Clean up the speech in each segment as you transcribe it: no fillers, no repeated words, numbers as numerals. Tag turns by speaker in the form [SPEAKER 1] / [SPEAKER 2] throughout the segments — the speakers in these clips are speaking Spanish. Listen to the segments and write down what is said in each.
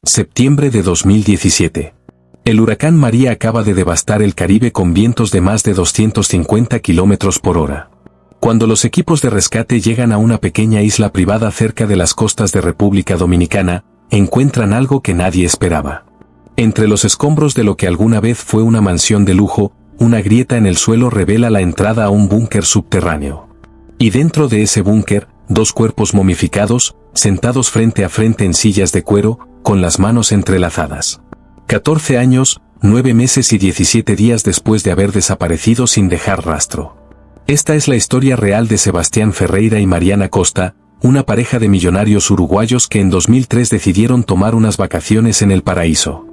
[SPEAKER 1] Septiembre de 2017. El huracán María acaba de devastar el Caribe con vientos de más de 250 kilómetros por hora. Cuando los equipos de rescate llegan a una pequeña isla privada cerca de las costas de República Dominicana, encuentran algo que nadie esperaba. Entre los escombros de lo que alguna vez fue una mansión de lujo, una grieta en el suelo revela la entrada a un búnker subterráneo. Y dentro de ese búnker, dos cuerpos momificados, sentados frente a frente en sillas de cuero, con las manos entrelazadas. 14 años, 9 meses y 17 días después de haber desaparecido sin dejar rastro. Esta es la historia real de Sebastián Ferreira y Mariana Costa, una pareja de millonarios uruguayos que en 2003 decidieron tomar unas vacaciones en el paraíso.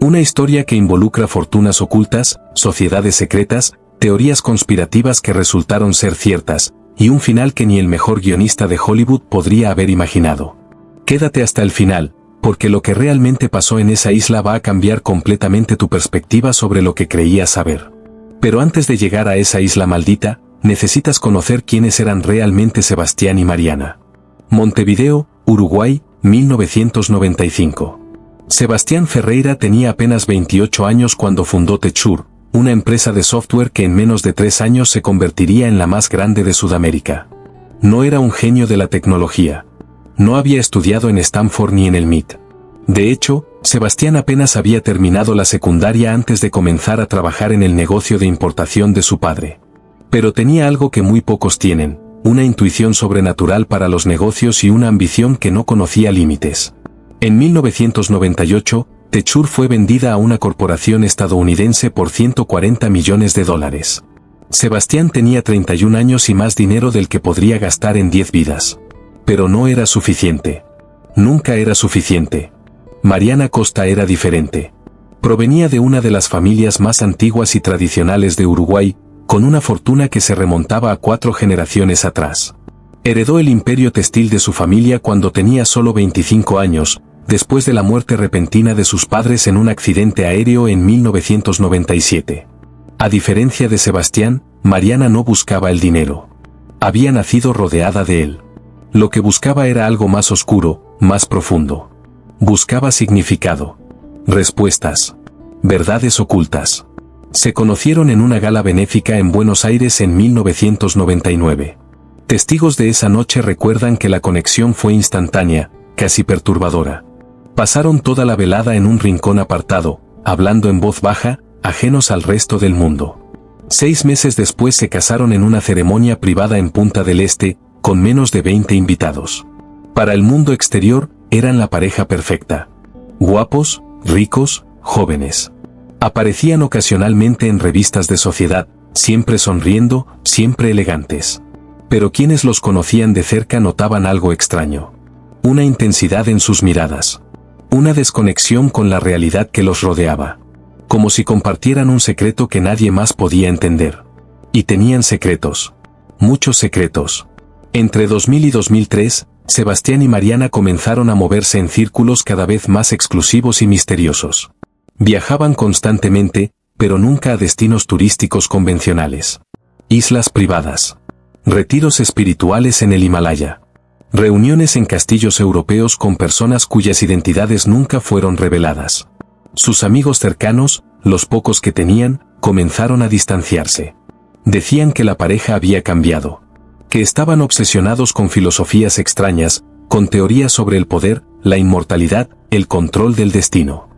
[SPEAKER 1] Una historia que involucra fortunas ocultas, sociedades secretas, teorías conspirativas que resultaron ser ciertas, y un final que ni el mejor guionista de Hollywood podría haber imaginado. Quédate hasta el final, porque lo que realmente pasó en esa isla va a cambiar completamente tu perspectiva sobre lo que creías saber. Pero antes de llegar a esa isla maldita, necesitas conocer quiénes eran realmente Sebastián y Mariana. Montevideo, Uruguay, 1995. Sebastián Ferreira tenía apenas 28 años cuando fundó Techur, una empresa de software que en menos de 3 años se convertiría en la más grande de Sudamérica. No era un genio de la tecnología. No había estudiado en Stanford ni en el MIT. De hecho, Sebastián apenas había terminado la secundaria antes de comenzar a trabajar en el negocio de importación de su padre. Pero tenía algo que muy pocos tienen, una intuición sobrenatural para los negocios y una ambición que no conocía límites. En 1998, Techur fue vendida a una corporación estadounidense por $140 millones. Sebastián tenía 31 años y más dinero del que podría gastar en 10 vidas. Pero no era suficiente. Nunca era suficiente. Mariana Costa era diferente. Provenía de una de las familias más antiguas y tradicionales de Uruguay, con una fortuna que se remontaba a 4 generaciones atrás. Heredó el imperio textil de su familia cuando tenía solo 25 años, después de la muerte repentina de sus padres en un accidente aéreo en 1997. A diferencia de Sebastián, Mariana no buscaba el dinero. Había nacido rodeada de él. Lo que buscaba era algo más oscuro, más profundo. Buscaba significado. Respuestas. Verdades ocultas. Se conocieron en una gala benéfica en Buenos Aires en 1999. Testigos de esa noche recuerdan que la conexión fue instantánea, casi perturbadora. Pasaron toda la velada en un rincón apartado, hablando en voz baja, ajenos al resto del mundo. 6 meses después se casaron en una ceremonia privada en Punta del Este, con menos de 20 invitados. Para el mundo exterior, eran la pareja perfecta. Guapos, ricos, jóvenes. Aparecían ocasionalmente en revistas de sociedad, siempre sonriendo, siempre elegantes. Pero quienes los conocían de cerca notaban algo extraño. Una intensidad en sus miradas. Una desconexión con la realidad que los rodeaba. Como si compartieran un secreto que nadie más podía entender. Y tenían secretos. Muchos secretos. Entre 2000 y 2003, Sebastián y Mariana comenzaron a moverse en círculos cada vez más exclusivos y misteriosos. Viajaban constantemente, pero nunca a destinos turísticos convencionales. Islas privadas. Retiros espirituales en el Himalaya. Reuniones en castillos europeos con personas cuyas identidades nunca fueron reveladas. Sus amigos cercanos, los pocos que tenían, comenzaron a distanciarse. Decían que la pareja había cambiado. Que estaban obsesionados con filosofías extrañas, con teorías sobre el poder, la inmortalidad, el control del destino.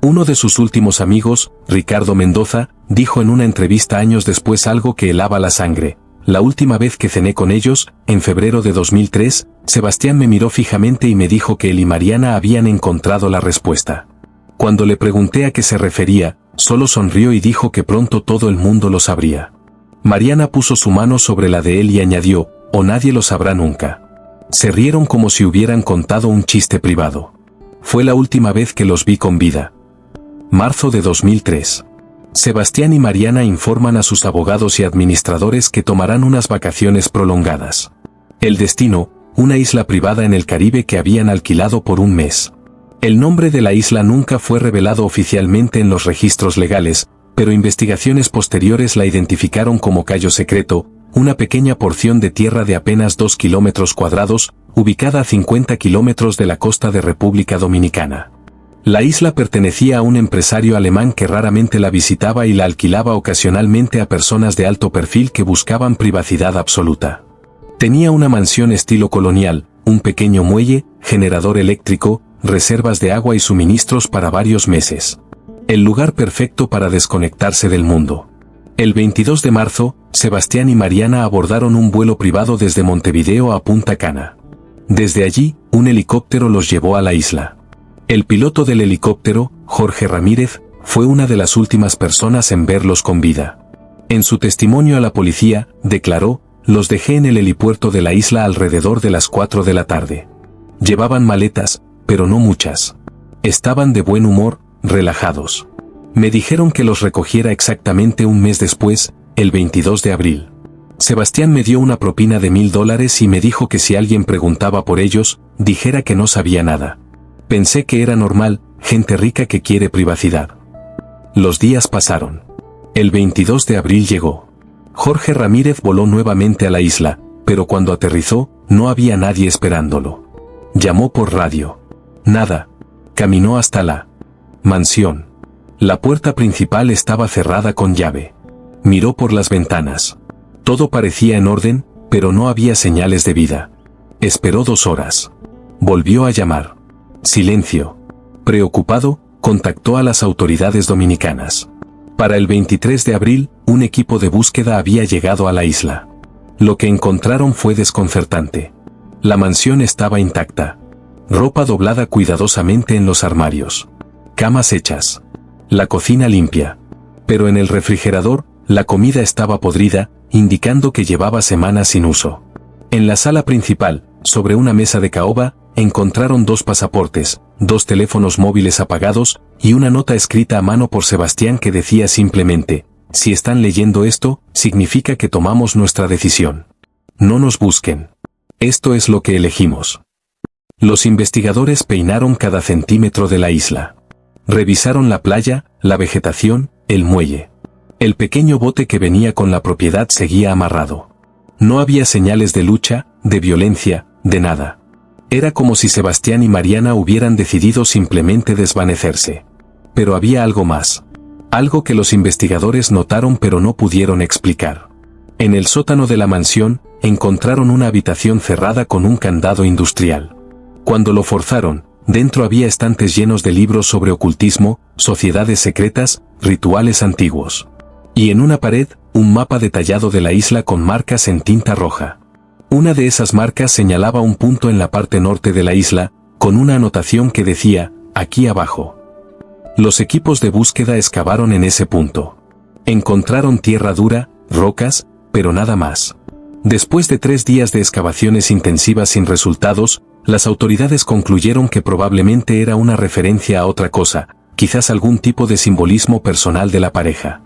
[SPEAKER 1] Uno de sus últimos amigos, Ricardo Mendoza, dijo en una entrevista años después algo que helaba la sangre. La última vez que cené con ellos, en febrero de 2003, Sebastián me miró fijamente y me dijo que él y Mariana habían encontrado la respuesta. Cuando le pregunté a qué se refería, solo sonrió y dijo que pronto todo el mundo lo sabría. Mariana puso su mano sobre la de él y añadió, o nadie lo sabrá nunca. Se rieron como si hubieran contado un chiste privado. Fue la última vez que los vi con vida. Marzo de 2003. Sebastián y Mariana informan a sus abogados y administradores que tomarán unas vacaciones prolongadas. El destino, una isla privada en el Caribe que habían alquilado por un mes. El nombre de la isla nunca fue revelado oficialmente en los registros legales, pero investigaciones posteriores la identificaron como Cayo Secreto, una pequeña porción de tierra de apenas 2 kilómetros cuadrados, ubicada a 50 kilómetros de la costa de República Dominicana. La isla pertenecía a un empresario alemán que raramente la visitaba y la alquilaba ocasionalmente a personas de alto perfil que buscaban privacidad absoluta. Tenía una mansión estilo colonial, un pequeño muelle, generador eléctrico, reservas de agua y suministros para varios meses. El lugar perfecto para desconectarse del mundo. El 22 de marzo, Sebastián y Mariana abordaron un vuelo privado desde Montevideo a Punta Cana. Desde allí, un helicóptero los llevó a la isla. El piloto del helicóptero, Jorge Ramírez, fue una de las últimas personas en verlos con vida. En su testimonio a la policía, declaró: "Los dejé en el helipuerto de la isla alrededor de las 4 de la tarde. Llevaban maletas, pero no muchas. Estaban de buen humor, relajados. Me dijeron que los recogiera exactamente un mes después, el 22 de abril. Sebastián me dio una propina de $1000 y me dijo que si alguien preguntaba por ellos, dijera que no sabía nada. Pensé que era normal, gente rica que quiere privacidad". Los días pasaron. El 22 de abril llegó. Jorge Ramírez voló nuevamente a la isla, pero cuando aterrizó, no había nadie esperándolo. Llamó por radio. Nada. Caminó hasta la mansión. La puerta principal estaba cerrada con llave. Miró por las ventanas. Todo parecía en orden, pero no había señales de vida. Esperó 2 horas. Volvió a llamar. Silencio. Preocupado, contactó a las autoridades dominicanas. Para el 23 de abril, un equipo de búsqueda había llegado a la isla. Lo que encontraron fue desconcertante. La mansión estaba intacta. Ropa doblada cuidadosamente en los armarios. Camas hechas. La cocina limpia. Pero en el refrigerador, la comida estaba podrida, indicando que llevaba semanas sin uso. En la sala principal, sobre una mesa de caoba, encontraron 2 pasaportes, 2 teléfonos móviles apagados, y una nota escrita a mano por Sebastián que decía simplemente: "Si están leyendo esto, significa que tomamos nuestra decisión. No nos busquen. Esto es lo que elegimos". Los investigadores peinaron cada centímetro de la isla. Revisaron la playa, la vegetación, el muelle. El pequeño bote que venía con la propiedad seguía amarrado. No había señales de lucha, de violencia, de nada. Era como si Sebastián y Mariana hubieran decidido simplemente desvanecerse. Pero había algo más. Algo que los investigadores notaron pero no pudieron explicar. En el sótano de la mansión, encontraron una habitación cerrada con un candado industrial. Cuando lo forzaron, dentro había estantes llenos de libros sobre ocultismo, sociedades secretas, rituales antiguos. Y en una pared, un mapa detallado de la isla con marcas en tinta roja. Una de esas marcas señalaba un punto en la parte norte de la isla, con una anotación que decía: "Aquí abajo". Los equipos de búsqueda excavaron en ese punto. Encontraron tierra dura, rocas, pero nada más. Después de 3 días de excavaciones intensivas sin resultados, las autoridades concluyeron que probablemente era una referencia a otra cosa, quizás algún tipo de simbolismo personal de la pareja.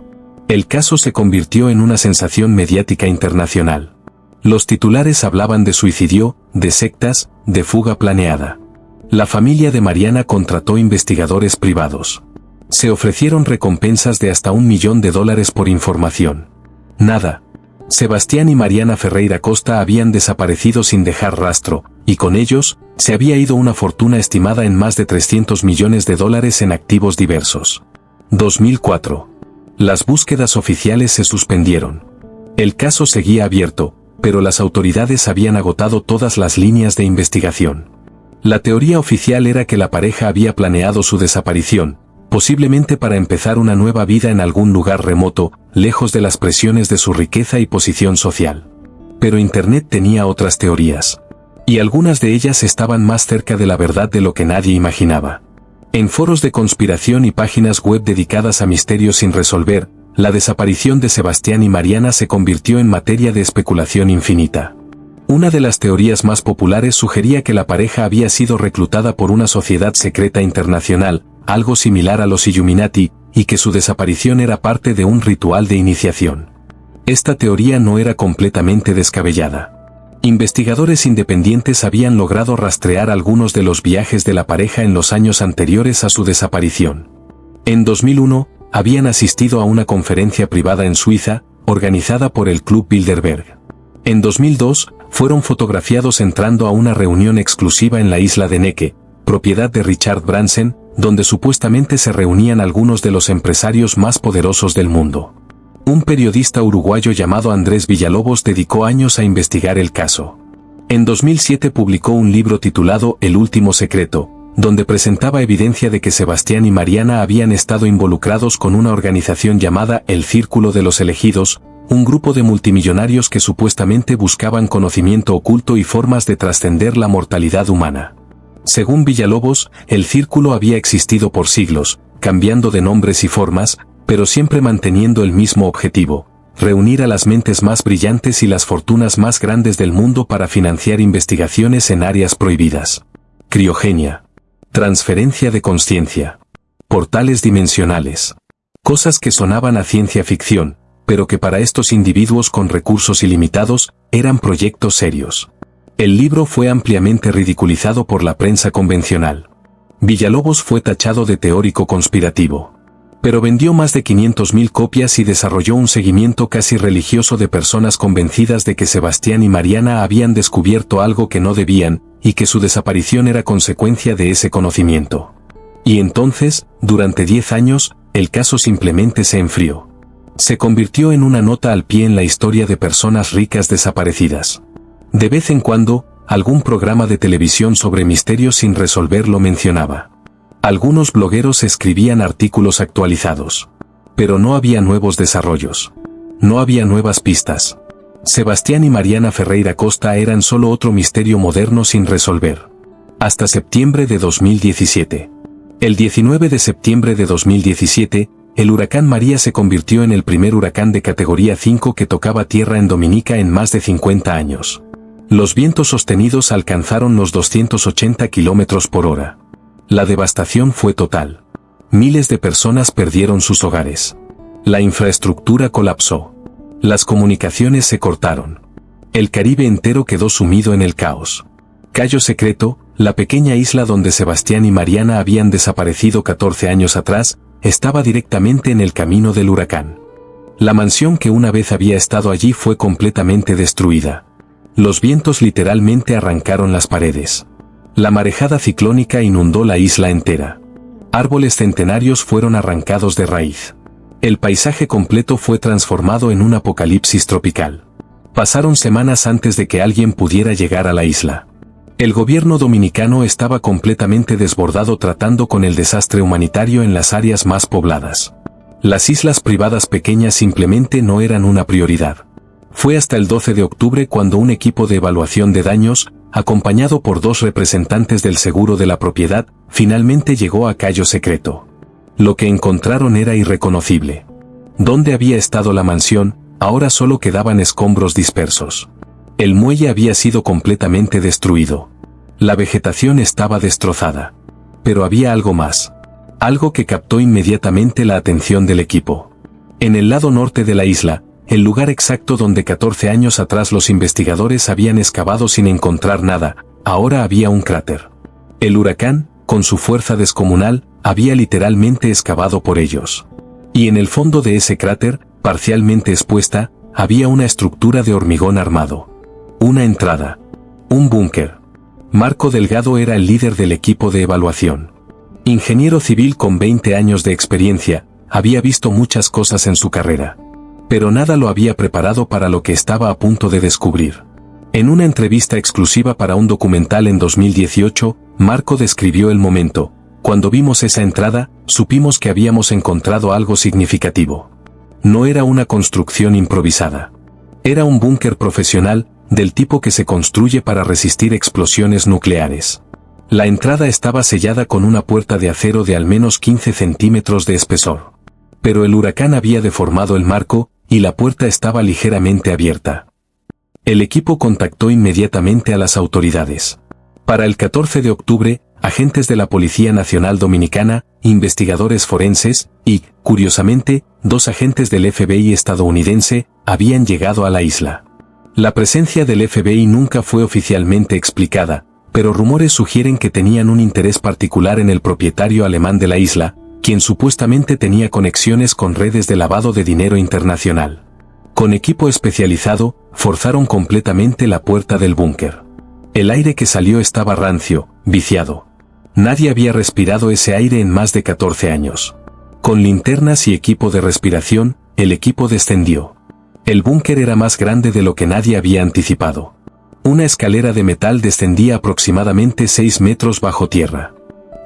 [SPEAKER 1] El caso se convirtió en una sensación mediática internacional. Los titulares hablaban de suicidio, de sectas, de fuga planeada. La familia de Mariana contrató investigadores privados. Se ofrecieron recompensas de hasta $1 millón por información. Nada. Sebastián y Mariana Ferreira Costa habían desaparecido sin dejar rastro, y con ellos, se había ido una fortuna estimada en más de $300 millones en activos diversos. 2004. Las búsquedas oficiales se suspendieron. El caso seguía abierto, pero las autoridades habían agotado todas las líneas de investigación. La teoría oficial era que la pareja había planeado su desaparición, posiblemente para empezar una nueva vida en algún lugar remoto, lejos de las presiones de su riqueza y posición social. Pero Internet tenía otras teorías. Y algunas de ellas estaban más cerca de la verdad de lo que nadie imaginaba. En foros de conspiración y páginas web dedicadas a misterios sin resolver, la desaparición de Sebastián y Mariana se convirtió en materia de especulación infinita. Una de las teorías más populares sugería que la pareja había sido reclutada por una sociedad secreta internacional, algo similar a los Illuminati, y que su desaparición era parte de un ritual de iniciación. Esta teoría no era completamente descabellada. Investigadores independientes habían logrado rastrear algunos de los viajes de la pareja en los años anteriores a su desaparición. En 2001, habían asistido a una conferencia privada en Suiza, organizada por el Club Bilderberg. En 2002, fueron fotografiados entrando a una reunión exclusiva en la isla de Neque, propiedad de Richard Branson, donde supuestamente se reunían algunos de los empresarios más poderosos del mundo. Un periodista uruguayo llamado Andrés Villalobos dedicó años a investigar el caso. En 2007 publicó un libro titulado El último secreto, donde presentaba evidencia de que Sebastián y Mariana habían estado involucrados con una organización llamada El Círculo de los Elegidos, un grupo de multimillonarios que supuestamente buscaban conocimiento oculto y formas de trascender la mortalidad humana. Según Villalobos, el círculo había existido por siglos, cambiando de nombres y formas, pero siempre manteniendo el mismo objetivo: reunir a las mentes más brillantes y las fortunas más grandes del mundo para financiar investigaciones en áreas prohibidas. Criogenia. Transferencia de conciencia. Portales dimensionales. Cosas que sonaban a ciencia ficción, pero que para estos individuos con recursos ilimitados, eran proyectos serios. El libro fue ampliamente ridiculizado por la prensa convencional. Villalobos fue tachado de teórico conspirativo. Pero vendió más de 500.000 copias y desarrolló un seguimiento casi religioso de personas convencidas de que Sebastián y Mariana habían descubierto algo que no debían, y que su desaparición era consecuencia de ese conocimiento. Y entonces, durante 10 años, el caso simplemente se enfrió. Se convirtió en una nota al pie en la historia de personas ricas desaparecidas. De vez en cuando, algún programa de televisión sobre misterios sin resolver lo mencionaba. Algunos blogueros escribían artículos actualizados. Pero no había nuevos desarrollos. No había nuevas pistas. Sebastián y Mariana Ferreira Costa eran solo otro misterio moderno sin resolver. Hasta septiembre de 2017. El 19 de septiembre de 2017, el huracán María se convirtió en el primer huracán de categoría 5 que tocaba tierra en Dominica en más de 50 años. Los vientos sostenidos alcanzaron los 280 kilómetros por hora. La devastación fue total. Miles de personas perdieron sus hogares. La infraestructura colapsó. Las comunicaciones se cortaron. El Caribe entero quedó sumido en el caos. Cayo Secreto, la pequeña isla donde Sebastián y Mariana habían desaparecido 14 años atrás, estaba directamente en el camino del huracán. La mansión que una vez había estado allí fue completamente destruida. Los vientos literalmente arrancaron las paredes. La marejada ciclónica inundó la isla entera. Árboles centenarios fueron arrancados de raíz. El paisaje completo fue transformado en un apocalipsis tropical. Pasaron semanas antes de que alguien pudiera llegar a la isla. El gobierno dominicano estaba completamente desbordado tratando con el desastre humanitario en las áreas más pobladas. Las islas privadas pequeñas simplemente no eran una prioridad. Fue hasta el 12 de octubre cuando un equipo de evaluación de daños, acompañado por 2 representantes del seguro de la propiedad, finalmente llegó a Cayo Secreto. Lo que encontraron era irreconocible. Donde había estado la mansión, ahora solo quedaban escombros dispersos. El muelle había sido completamente destruido. La vegetación estaba destrozada. Pero había algo más. Algo que captó inmediatamente la atención del equipo. En el lado norte de la isla, el lugar exacto donde 14 años atrás los investigadores habían excavado sin encontrar nada, ahora había un cráter. El huracán, con su fuerza descomunal, había literalmente excavado por ellos. Y en el fondo de ese cráter, parcialmente expuesta, había una estructura de hormigón armado. Una entrada. Un búnker. Marco Delgado era el líder del equipo de evaluación. Ingeniero civil con 20 años de experiencia, había visto muchas cosas en su carrera. Pero nada lo había preparado para lo que estaba a punto de descubrir. En una entrevista exclusiva para un documental en 2018, Marco describió el momento. Cuando vimos esa entrada, supimos que habíamos encontrado algo significativo. No era una construcción improvisada. Era un búnker profesional, del tipo que se construye para resistir explosiones nucleares. La entrada estaba sellada con una puerta de acero de al menos 15 centímetros de espesor. Pero el huracán había deformado el marco, y la puerta estaba ligeramente abierta. El equipo contactó inmediatamente a las autoridades. Para el 14 de octubre, agentes de la Policía Nacional Dominicana, investigadores forenses y, curiosamente, 2 agentes del FBI estadounidense, habían llegado a la isla. La presencia del FBI nunca fue oficialmente explicada, pero rumores sugieren que tenían un interés particular en el propietario alemán de la isla, quien supuestamente tenía conexiones con redes de lavado de dinero internacional. Con equipo especializado, forzaron completamente la puerta del búnker. El aire que salió estaba rancio, viciado. Nadie había respirado ese aire en más de 14 años. Con linternas y equipo de respiración, el equipo descendió. El búnker era más grande de lo que nadie había anticipado. Una escalera de metal descendía aproximadamente 6 metros bajo tierra.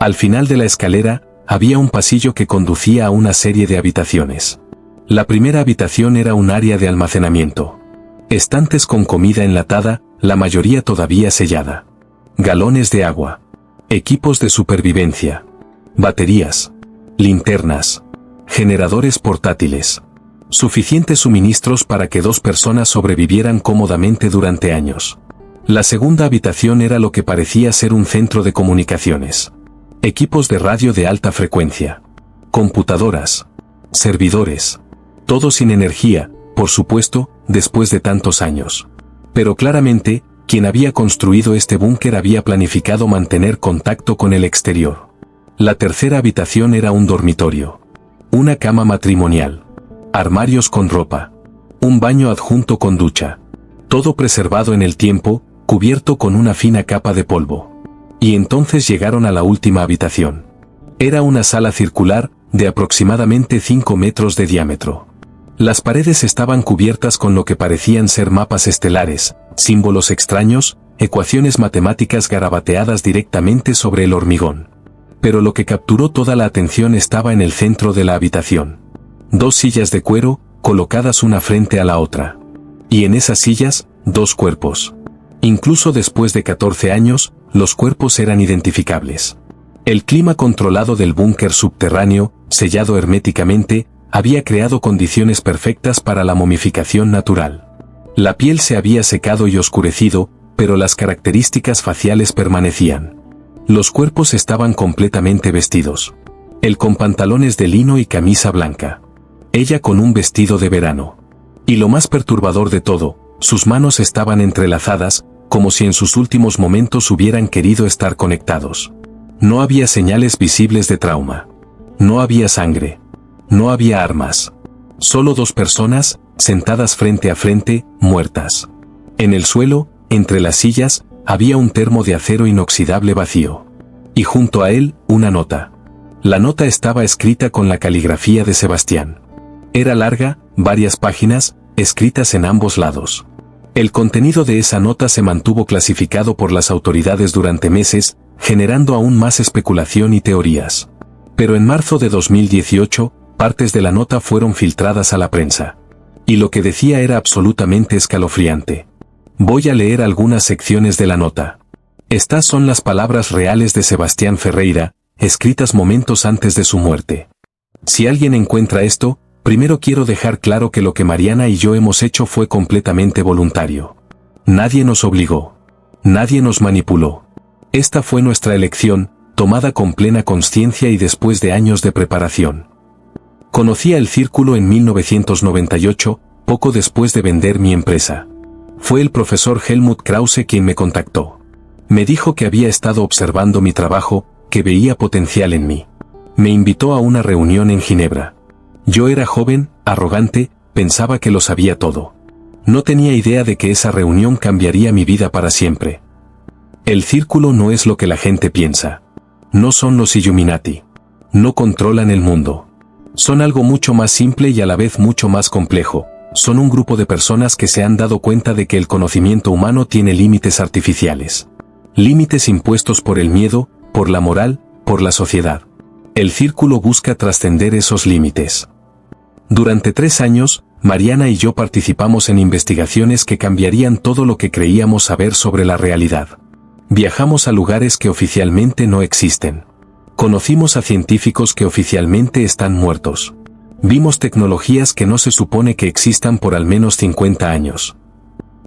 [SPEAKER 1] Al final de la escalera, había un pasillo que conducía a una serie de habitaciones. La primera habitación era un área de almacenamiento. Estantes con comida enlatada, la mayoría todavía sellada. Galones de agua. Equipos de supervivencia. Baterías. Linternas. Generadores portátiles. Suficientes suministros para que 2 personas sobrevivieran cómodamente durante años. La segunda habitación era lo que parecía ser un centro de comunicaciones. Equipos de radio de alta frecuencia. Computadoras. Servidores. Todo sin energía, por supuesto, después de tantos años. Pero claramente, quien había construido este búnker había planificado mantener contacto con el exterior. La tercera habitación era un dormitorio. Una cama matrimonial. Armarios con ropa. Un baño adjunto con ducha. Todo preservado en el tiempo, cubierto con una fina capa de polvo. Y entonces llegaron a la última habitación. Era una sala circular, de aproximadamente 5 metros de diámetro. Las paredes estaban cubiertas con lo que parecían ser mapas estelares, símbolos extraños, ecuaciones matemáticas garabateadas directamente sobre el hormigón. Pero lo que capturó toda la atención estaba en el centro de la habitación. 2 sillas de cuero, colocadas una frente a la otra. Y en esas sillas, 2 cuerpos. Incluso después de 14 años, los cuerpos eran identificables. El clima controlado del búnker subterráneo, sellado herméticamente, había creado condiciones perfectas para la momificación natural. La piel se había secado y oscurecido, pero las características faciales permanecían. Los cuerpos estaban completamente vestidos. Él con pantalones de lino y camisa blanca. Ella con un vestido de verano. Y lo más perturbador de todo, sus manos estaban entrelazadas, como si en sus últimos momentos hubieran querido estar conectados. No había señales visibles de trauma. No había sangre. No había armas. Solo 2 personas, sentadas frente a frente, muertas. En el suelo, entre las sillas, había un termo de acero inoxidable vacío. Y junto a él, una nota. La nota estaba escrita con la caligrafía de Sebastián. Era larga, varias páginas, escritas en ambos lados. El contenido de esa nota se mantuvo clasificado por las autoridades durante meses, generando aún más especulación y teorías. Pero en marzo de 2018, partes de la nota fueron filtradas a la prensa. Y lo que decía era absolutamente escalofriante. Voy a leer algunas secciones de la nota. Estas son las palabras reales de Sebastián Ferreira, escritas momentos antes de su muerte. Si alguien encuentra esto, primero quiero dejar claro que lo que Mariana y yo hemos hecho fue completamente voluntario. Nadie nos obligó. Nadie nos manipuló. Esta fue nuestra elección, tomada con plena conciencia y después de años de preparación. Conocí a El Círculo en 1998, poco después de vender mi empresa. Fue el profesor Helmut Krause quien me contactó. Me dijo que había estado observando mi trabajo, que veía potencial en mí. Me invitó a una reunión en Ginebra. Yo era joven, arrogante, pensaba que lo sabía todo. No tenía idea de que esa reunión cambiaría mi vida para siempre. El Círculo no es lo que la gente piensa. No son los Illuminati. No controlan el mundo. Son algo mucho más simple y a la vez mucho más complejo. Son un grupo de personas que se han dado cuenta de que el conocimiento humano tiene límites artificiales. Límites impuestos por el miedo, por la moral, por la sociedad. El Círculo busca trascender esos límites. Durante 3 años, Mariana y yo participamos en investigaciones que cambiarían todo lo que creíamos saber sobre la realidad. Viajamos a lugares que oficialmente no existen. Conocimos a científicos que oficialmente están muertos. Vimos tecnologías que no se supone que existan por al menos 50 años.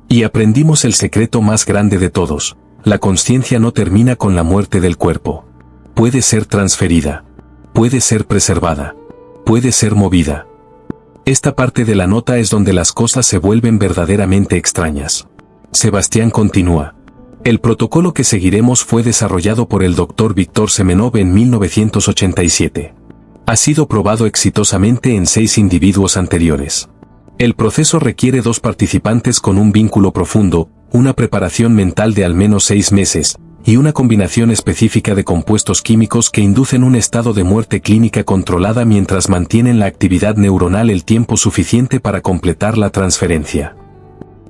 [SPEAKER 1] Y aprendimos el secreto más grande de todos: la consciencia no termina con la muerte del cuerpo. Puede ser transferida. Puede ser preservada. Puede ser movida. Esta parte de la nota es donde las cosas se vuelven verdaderamente extrañas. Sebastián continúa. El protocolo que seguiremos fue desarrollado por el Dr. Víctor Semenov en 1987. Ha sido probado exitosamente en 6 individuos anteriores. El proceso requiere 2 participantes con un vínculo profundo, una preparación mental de al menos 6 meses, y una combinación específica de compuestos químicos que inducen un estado de muerte clínica controlada mientras mantienen la actividad neuronal el tiempo suficiente para completar la transferencia.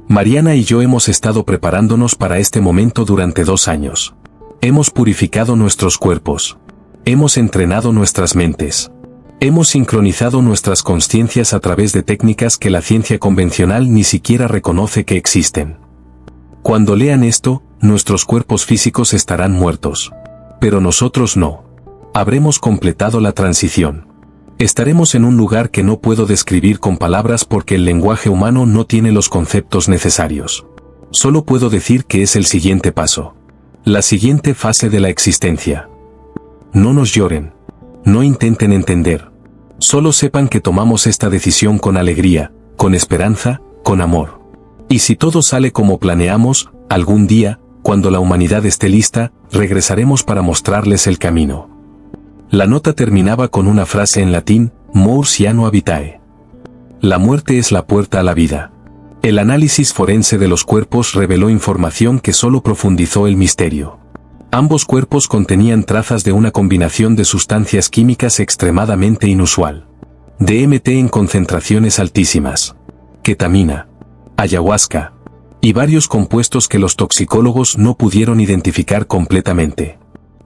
[SPEAKER 1] Mariana y yo hemos estado preparándonos para este momento durante 2 años. Hemos purificado nuestros cuerpos. Hemos entrenado nuestras mentes. Hemos sincronizado nuestras conciencias a través de técnicas que la ciencia convencional ni siquiera reconoce que existen. Cuando lean esto, nuestros cuerpos físicos estarán muertos. Pero nosotros no. Habremos completado la transición. Estaremos en un lugar que no puedo describir con palabras porque el lenguaje humano no tiene los conceptos necesarios. Solo puedo decir que es el siguiente paso. La siguiente fase de la existencia. No nos lloren. No intenten entender. Solo sepan que tomamos esta decisión con alegría, con esperanza, con amor. Y si todo sale como planeamos, algún día, cuando la humanidad esté lista, regresaremos para mostrarles el camino. La nota terminaba con una frase en latín, Mors Iano Vitae. La muerte es la puerta a la vida. El análisis forense de los cuerpos reveló información que solo profundizó el misterio. Ambos cuerpos contenían trazas de una combinación de sustancias químicas extremadamente inusual. DMT en concentraciones altísimas. Ketamina. Ayahuasca. Y varios compuestos que los toxicólogos no pudieron identificar completamente.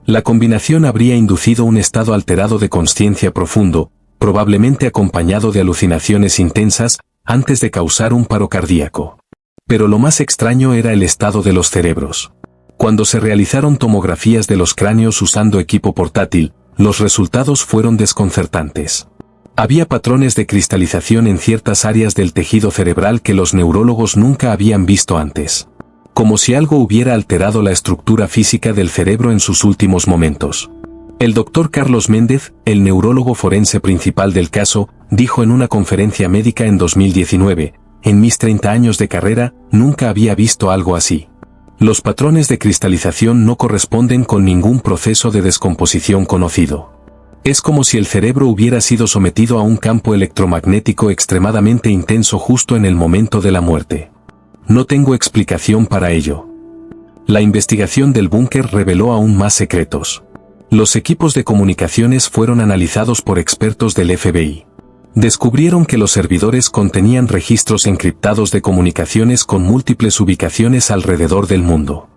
[SPEAKER 1] La combinación habría inducido un estado alterado de consciencia profundo, probablemente acompañado de alucinaciones intensas, antes de causar un paro cardíaco. Pero lo más extraño era el estado de los cerebros. Cuando se realizaron tomografías de los cráneos usando equipo portátil, los resultados fueron desconcertantes. Había patrones de cristalización en ciertas áreas del tejido cerebral que los neurólogos nunca habían visto antes. Como si algo hubiera alterado la estructura física del cerebro en sus últimos momentos. El doctor Carlos Méndez, el neurólogo forense principal del caso, dijo en una conferencia médica en 2019, en mis 30 años de carrera, nunca había visto algo así. Los patrones de cristalización no corresponden con ningún proceso de descomposición conocido. Es como si el cerebro hubiera sido sometido a un campo electromagnético extremadamente intenso justo en el momento de la muerte. No tengo explicación para ello. La investigación del búnker reveló aún más secretos. Los equipos de comunicaciones fueron analizados por expertos del FBI. Descubrieron que los servidores contenían registros encriptados de comunicaciones con múltiples ubicaciones alrededor del mundo.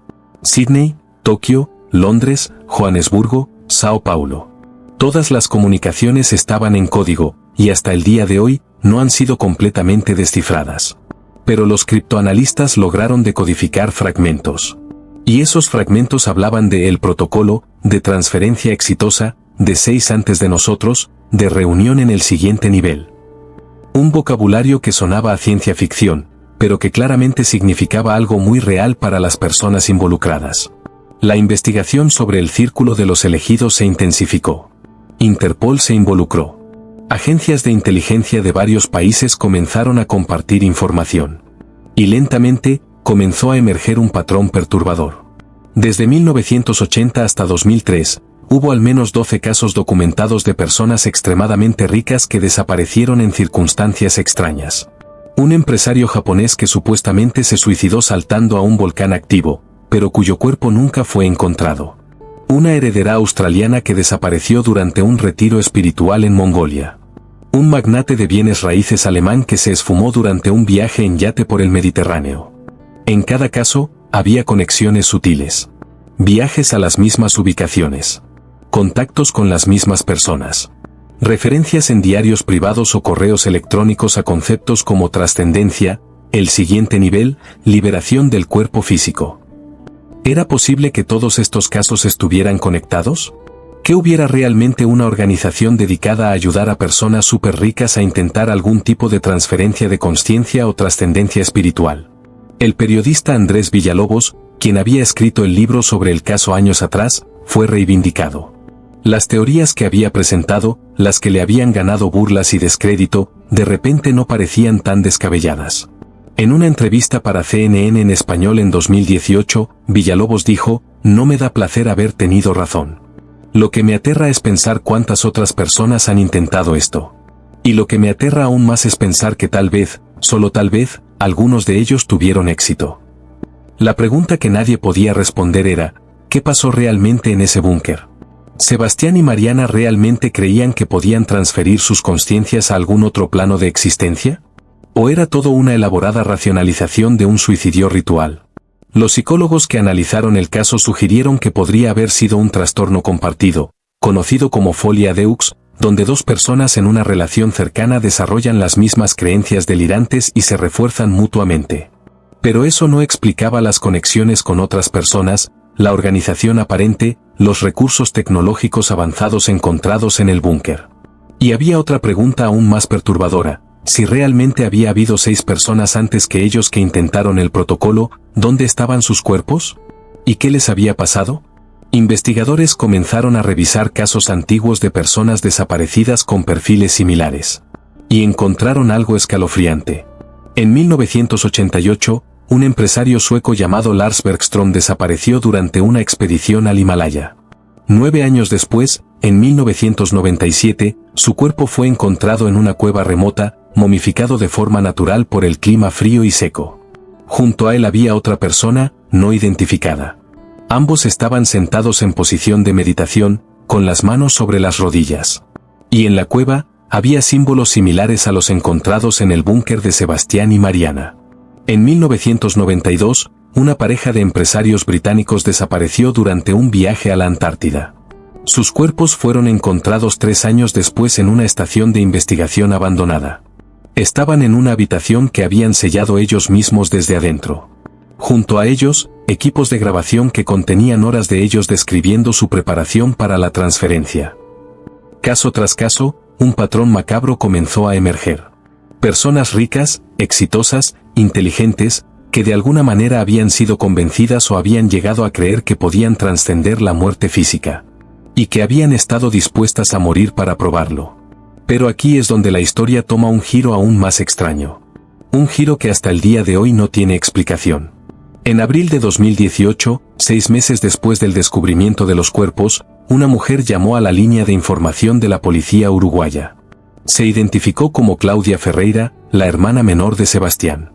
[SPEAKER 1] Sydney, Tokio, Londres, Johannesburgo, Sao Paulo. Todas las comunicaciones estaban en código, y hasta el día de hoy, no han sido completamente descifradas. Pero los criptoanalistas lograron decodificar fragmentos. Y esos fragmentos hablaban de el protocolo, de transferencia exitosa, de 6 antes de nosotros, de reunión en el siguiente nivel. Un vocabulario que sonaba a ciencia ficción, pero que claramente significaba algo muy real para las personas involucradas. La investigación sobre el círculo de los elegidos se intensificó. Interpol se involucró. Agencias de inteligencia de varios países comenzaron a compartir información. Y lentamente, comenzó a emerger un patrón perturbador. Desde 1980 hasta 2003, hubo al menos 12 casos documentados de personas extremadamente ricas que desaparecieron en circunstancias extrañas. Un empresario japonés que supuestamente se suicidó saltando a un volcán activo, pero cuyo cuerpo nunca fue encontrado. Una heredera australiana que desapareció durante un retiro espiritual en Mongolia. Un magnate de bienes raíces alemán que se esfumó durante un viaje en yate por el Mediterráneo. En cada caso, había conexiones sutiles. Viajes a las mismas ubicaciones. Contactos con las mismas personas. Referencias en diarios privados o correos electrónicos a conceptos como trascendencia, el siguiente nivel, liberación del cuerpo físico. ¿Era posible que todos estos casos estuvieran conectados? ¿Que hubiera realmente una organización dedicada a ayudar a personas súper ricas a intentar algún tipo de transferencia de consciencia o trascendencia espiritual? El periodista Andrés Villalobos, quien había escrito el libro sobre el caso años atrás, fue reivindicado. Las teorías que había presentado, las que le habían ganado burlas y descrédito, de repente no parecían tan descabelladas. En una entrevista para CNN en español en 2018, Villalobos dijo, «No me da placer haber tenido razón. Lo que me aterra es pensar cuántas otras personas han intentado esto. Y lo que me aterra aún más es pensar que tal vez, solo tal vez, algunos de ellos tuvieron éxito». La pregunta que nadie podía responder era, ¿Qué pasó realmente en ese búnker? ¿Sebastián y Mariana realmente creían que podían transferir sus conciencias a algún otro plano de existencia? ¿O era todo una elaborada racionalización de un suicidio ritual? Los psicólogos que analizaron el caso sugirieron que podría haber sido un trastorno compartido, conocido como folia deux, donde dos personas en una relación cercana desarrollan las mismas creencias delirantes y se refuerzan mutuamente. Pero eso no explicaba las conexiones con otras personas, la organización aparente, los recursos tecnológicos avanzados encontrados en el búnker. Y había otra pregunta aún más perturbadora: si realmente había habido 6 personas antes que ellos que intentaron el protocolo, ¿dónde estaban sus cuerpos? ¿Y qué les había pasado? Investigadores comenzaron a revisar casos antiguos de personas desaparecidas con perfiles similares. Y encontraron algo escalofriante. En 1988, un empresario sueco llamado Lars Bergström desapareció durante una expedición al Himalaya. 9 años después, en 1997, su cuerpo fue encontrado en una cueva remota, momificado de forma natural por el clima frío y seco. Junto a él había otra persona, no identificada. Ambos estaban sentados en posición de meditación, con las manos sobre las rodillas. Y en la cueva, había símbolos similares a los encontrados en el búnker de Sebastián y Mariana. En 1992, una pareja de empresarios británicos desapareció durante un viaje a la Antártida. Sus cuerpos fueron encontrados 3 años después en una estación de investigación abandonada. Estaban en una habitación que habían sellado ellos mismos desde adentro. Junto a ellos, equipos de grabación que contenían horas de ellos describiendo su preparación para la transferencia. Caso tras caso, un patrón macabro comenzó a emerger. Personas ricas, exitosas, inteligentes, que de alguna manera habían sido convencidas o habían llegado a creer que podían trascender la muerte física. Y que habían estado dispuestas a morir para probarlo. Pero aquí es donde la historia toma un giro aún más extraño. Un giro que hasta el día de hoy no tiene explicación. En abril de 2018, 6 meses después del descubrimiento de los cuerpos, una mujer llamó a la línea de información de la policía uruguaya. Se identificó como Claudia Ferreira, la hermana menor de Sebastián.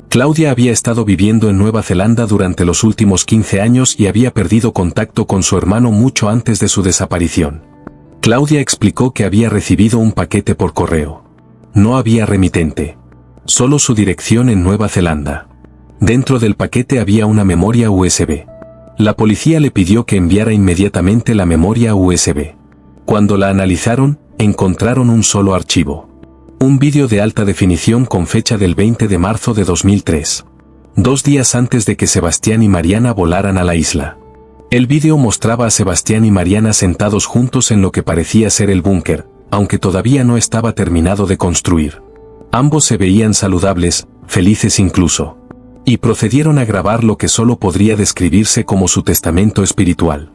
[SPEAKER 1] Claudia había estado viviendo en Nueva Zelanda durante los últimos 15 años y había perdido contacto con su hermano mucho antes de su desaparición. Claudia explicó que había recibido un paquete por correo. No había remitente. Solo su dirección en Nueva Zelanda. Dentro del paquete había una memoria USB. La policía le pidió que enviara inmediatamente la memoria USB. Cuando la analizaron, encontraron un solo archivo. Un vídeo de alta definición con fecha del 20 de marzo de 2003. 2 días antes de que Sebastián y Mariana volaran a la isla. El vídeo mostraba a Sebastián y Mariana sentados juntos en lo que parecía ser el búnker, aunque todavía no estaba terminado de construir. Ambos se veían saludables, felices incluso. Y procedieron a grabar lo que solo podría describirse como su testamento espiritual.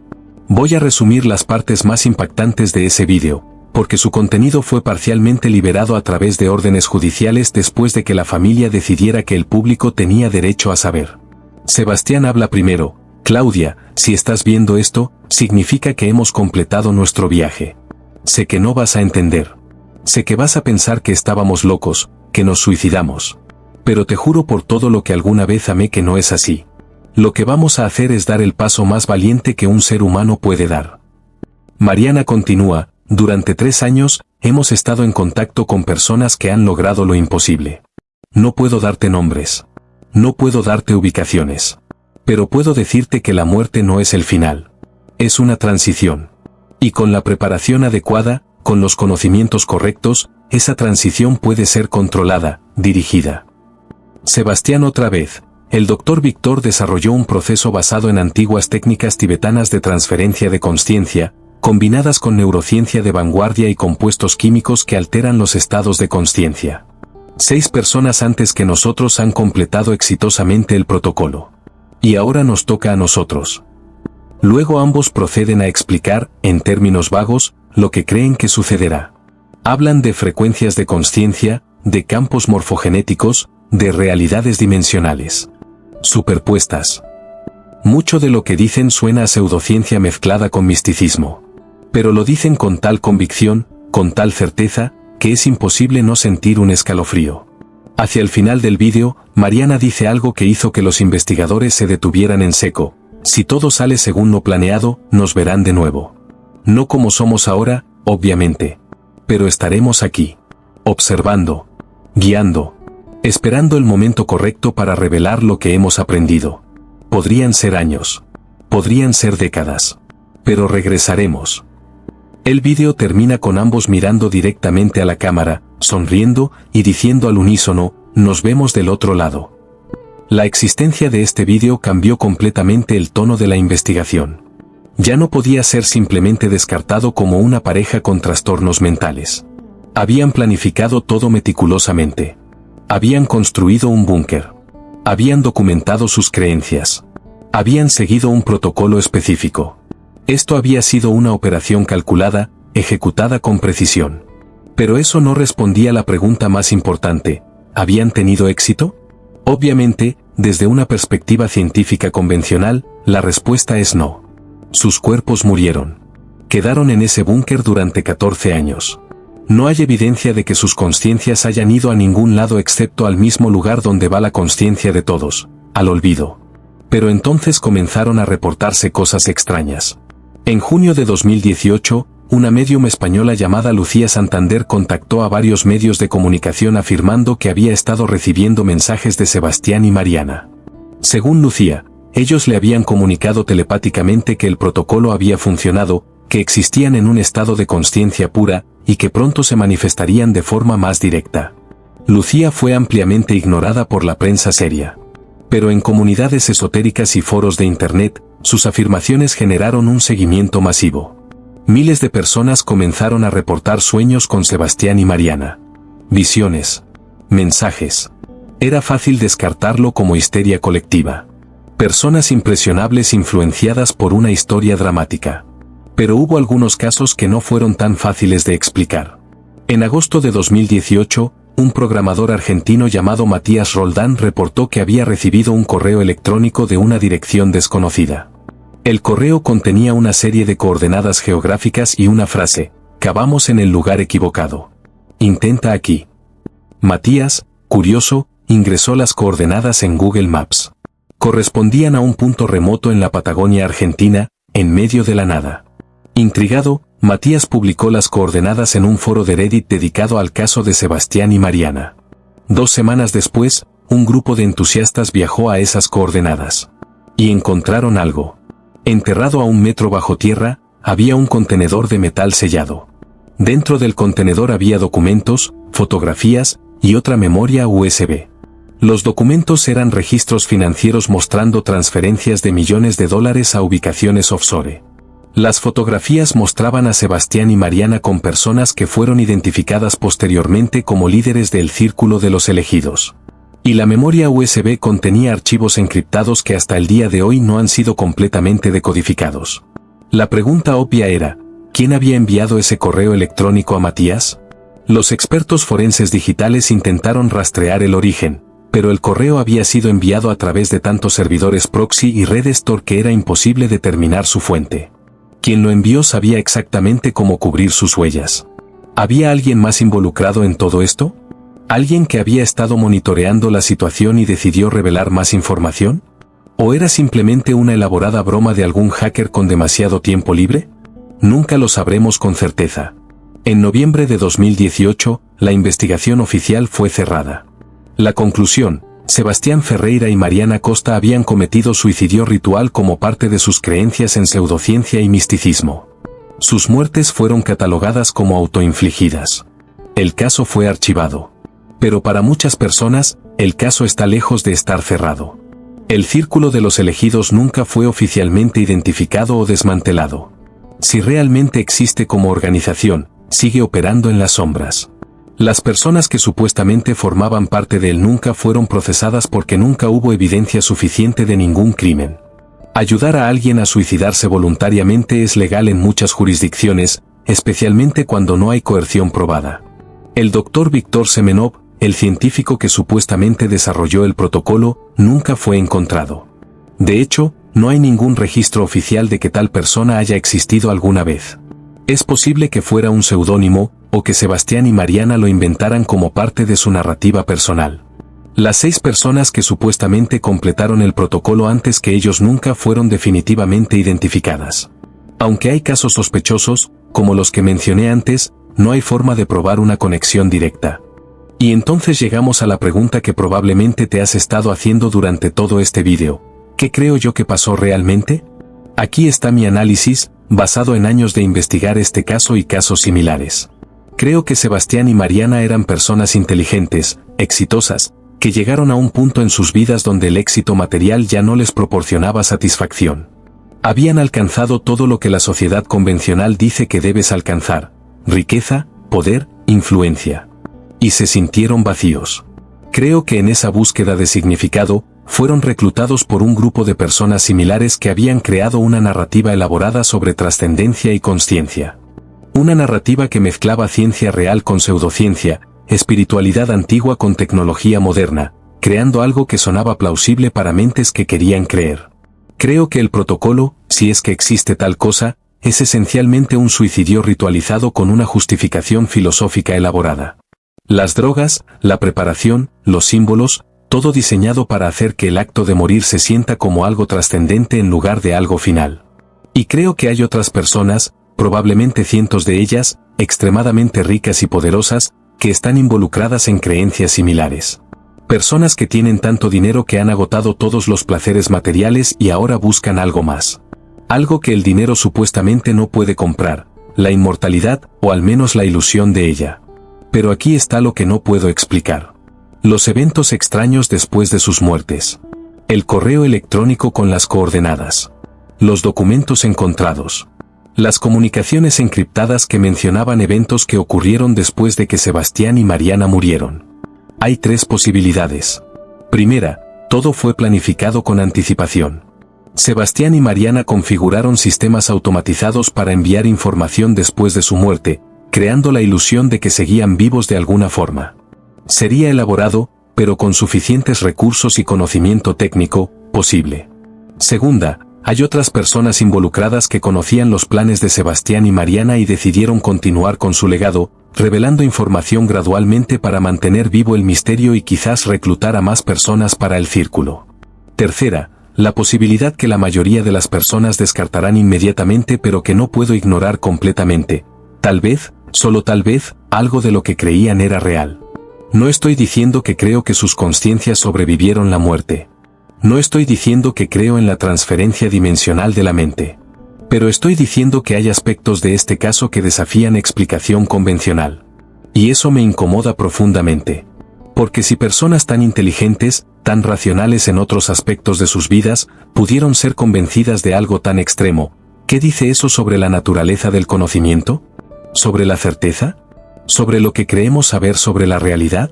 [SPEAKER 1] Voy a resumir las partes más impactantes de ese vídeo, porque su contenido fue parcialmente liberado a través de órdenes judiciales después de que la familia decidiera que el público tenía derecho a saber. Sebastián habla primero: Claudia, si estás viendo esto, significa que hemos completado nuestro viaje. Sé que no vas a entender. Sé que vas a pensar que estábamos locos, que nos suicidamos. Pero te juro por todo lo que alguna vez amé que no es así. Lo que vamos a hacer es dar el paso más valiente que un ser humano puede dar. Mariana continúa: durante 3 años, hemos estado en contacto con personas que han logrado lo imposible. No puedo darte nombres. No puedo darte ubicaciones. Pero puedo decirte que la muerte no es el final. Es una transición. Y con la preparación adecuada, con los conocimientos correctos, esa transición puede ser controlada, dirigida. Sebastián otra vez: el Dr. Víctor desarrolló un proceso basado en antiguas técnicas tibetanas de transferencia de consciencia, combinadas con neurociencia de vanguardia y compuestos químicos que alteran los estados de consciencia. 6 personas antes que nosotros han completado exitosamente el protocolo. Y ahora nos toca a nosotros. Luego ambos proceden a explicar, en términos vagos, lo que creen que sucederá. Hablan de frecuencias de consciencia, de campos morfogenéticos, de realidades dimensionales superpuestas. Mucho de lo que dicen suena a pseudociencia mezclada con misticismo. Pero lo dicen con tal convicción, con tal certeza, que es imposible no sentir un escalofrío. Hacia el final del vídeo, Mariana dice algo que hizo que los investigadores se detuvieran en seco: Si todo sale según lo planeado, nos verán de nuevo. No como somos ahora, obviamente. Pero estaremos aquí. Observando. Guiando. Esperando el momento correcto para revelar lo que hemos aprendido. Podrían ser años. Podrían ser décadas. Pero regresaremos. El vídeo termina con ambos mirando directamente a la cámara, sonriendo y diciendo al unísono, nos vemos del otro lado. La existencia de este vídeo cambió completamente el tono de la investigación. Ya no podía ser simplemente descartado como una pareja con trastornos mentales. Habían planificado todo meticulosamente. Habían construido un búnker. Habían documentado sus creencias. Habían seguido un protocolo específico. Esto había sido una operación calculada, ejecutada con precisión. Pero eso no respondía a la pregunta más importante, ¿habían tenido éxito? Obviamente, desde una perspectiva científica convencional, la respuesta es no. Sus cuerpos murieron. Quedaron en ese búnker durante 14 años. No hay evidencia de que sus conciencias hayan ido a ningún lado excepto al mismo lugar donde va la conciencia de todos, al olvido. Pero entonces comenzaron a reportarse cosas extrañas. En junio de 2018, una médium española llamada Lucía Santander contactó a varios medios de comunicación afirmando que había estado recibiendo mensajes de Sebastián y Mariana. Según Lucía, ellos le habían comunicado telepáticamente que el protocolo había funcionado, que existían en un estado de consciencia pura, y que pronto se manifestarían de forma más directa. Lucía fue ampliamente ignorada por la prensa seria. Pero en comunidades esotéricas y foros de Internet, sus afirmaciones generaron un seguimiento masivo. Miles de personas comenzaron a reportar sueños con Sebastián y Mariana. Visiones. Mensajes. Era fácil descartarlo como histeria colectiva. Personas impresionables influenciadas por una historia dramática. Pero hubo algunos casos que no fueron tan fáciles de explicar. En agosto de 2018, un programador argentino llamado Matías Roldán reportó que había recibido un correo electrónico de una dirección desconocida. El correo contenía una serie de coordenadas geográficas y una frase, cavamos en el lugar equivocado. Intenta aquí. Matías, curioso, ingresó las coordenadas en Google Maps. Correspondían a un punto remoto en la Patagonia Argentina, en medio de la nada. Intrigado, Matías publicó las coordenadas en un foro de Reddit dedicado al caso de Sebastián y Mariana. 2 semanas después, un grupo de entusiastas viajó a esas coordenadas. Y encontraron algo. Enterrado a 1 metro bajo tierra, había un contenedor de metal sellado. Dentro del contenedor había documentos, fotografías y otra memoria USB. Los documentos eran registros financieros mostrando transferencias de millones de dólares a ubicaciones offshore. Las fotografías mostraban a Sebastián y Mariana con personas que fueron identificadas posteriormente como líderes del Círculo de los Elegidos. Y la memoria USB contenía archivos encriptados que hasta el día de hoy no han sido completamente decodificados. La pregunta obvia era, ¿quién había enviado ese correo electrónico a Matías? Los expertos forenses digitales intentaron rastrear el origen, pero el correo había sido enviado a través de tantos servidores proxy y redes Tor que era imposible determinar su fuente. Quien lo envió sabía exactamente cómo cubrir sus huellas. ¿Había alguien más involucrado en todo esto? ¿Alguien que había estado monitoreando la situación y decidió revelar más información? ¿O era simplemente una elaborada broma de algún hacker con demasiado tiempo libre? Nunca lo sabremos con certeza. En noviembre de 2018, la investigación oficial fue cerrada. La conclusión: Sebastián Ferreira y Mariana Costa habían cometido suicidio ritual como parte de sus creencias en pseudociencia y misticismo. Sus muertes fueron catalogadas como autoinfligidas. El caso fue archivado. Pero para muchas personas, el caso está lejos de estar cerrado. El Círculo de los Elegidos nunca fue oficialmente identificado o desmantelado. Si realmente existe como organización, sigue operando en las sombras. Las personas que supuestamente formaban parte de él nunca fueron procesadas porque nunca hubo evidencia suficiente de ningún crimen. Ayudar a alguien a suicidarse voluntariamente es legal en muchas jurisdicciones, especialmente cuando no hay coerción probada. El Dr. Víctor Semenov, el científico que supuestamente desarrolló el protocolo, nunca fue encontrado. De hecho, no hay ningún registro oficial de que tal persona haya existido alguna vez. Es posible que fuera un seudónimo, o que Sebastián y Mariana lo inventaran como parte de su narrativa personal. Las 6 personas que supuestamente completaron el protocolo antes que ellos nunca fueron definitivamente identificadas. Aunque hay casos sospechosos, como los que mencioné antes, no hay forma de probar una conexión directa. Y entonces llegamos a la pregunta que probablemente te has estado haciendo durante todo este vídeo. ¿Qué creo yo que pasó realmente? Aquí está mi análisis, basado en años de investigar este caso y casos similares. Creo que Sebastián y Mariana eran personas inteligentes, exitosas, que llegaron a un punto en sus vidas donde el éxito material ya no les proporcionaba satisfacción. Habían alcanzado todo lo que la sociedad convencional dice que debes alcanzar: riqueza, poder, influencia. Y se sintieron vacíos. Creo que en esa búsqueda de significado, fueron reclutados por un grupo de personas similares que habían creado una narrativa elaborada sobre trascendencia y consciencia. Una narrativa que mezclaba ciencia real con pseudociencia, espiritualidad antigua con tecnología moderna, creando algo que sonaba plausible para mentes que querían creer. Creo que el protocolo, si es que existe tal cosa, es esencialmente un suicidio ritualizado con una justificación filosófica elaborada. Las drogas, la preparación, los símbolos, todo diseñado para hacer que el acto de morir se sienta como algo trascendente en lugar de algo final. Y creo que hay otras personas, probablemente cientos de ellas, extremadamente ricas y poderosas, que están involucradas en creencias similares. Personas que tienen tanto dinero que han agotado todos los placeres materiales y ahora buscan algo más. Algo que el dinero supuestamente no puede comprar: la inmortalidad, o al menos la ilusión de ella. Pero aquí está lo que no puedo explicar. Los eventos extraños después de sus muertes. El correo electrónico con las coordenadas. Los documentos encontrados. Las comunicaciones encriptadas que mencionaban eventos que ocurrieron después de que Sebastián y Mariana murieron. Hay 3 posibilidades. Primera, todo fue planificado con anticipación. Sebastián y Mariana configuraron sistemas automatizados para enviar información después de su muerte, creando la ilusión de que seguían vivos de alguna forma. Sería elaborado, pero con suficientes recursos y conocimiento técnico, posible. Segunda, hay otras personas involucradas que conocían los planes de Sebastián y Mariana y decidieron continuar con su legado, revelando información gradualmente para mantener vivo el misterio y quizás reclutar a más personas para el círculo. Tercera, la posibilidad que la mayoría de las personas descartarán inmediatamente pero que no puedo ignorar completamente. Tal vez, solo tal vez, algo de lo que creían era real. No estoy diciendo que creo que sus conciencias sobrevivieron la muerte. No estoy diciendo que creo en la transferencia dimensional de la mente. Pero estoy diciendo que hay aspectos de este caso que desafían explicación convencional. Y eso me incomoda profundamente. Porque si personas tan inteligentes, tan racionales en otros aspectos de sus vidas, pudieron ser convencidas de algo tan extremo, ¿qué dice eso sobre la naturaleza del conocimiento? ¿Sobre la certeza? ¿Sobre lo que creemos saber sobre la realidad?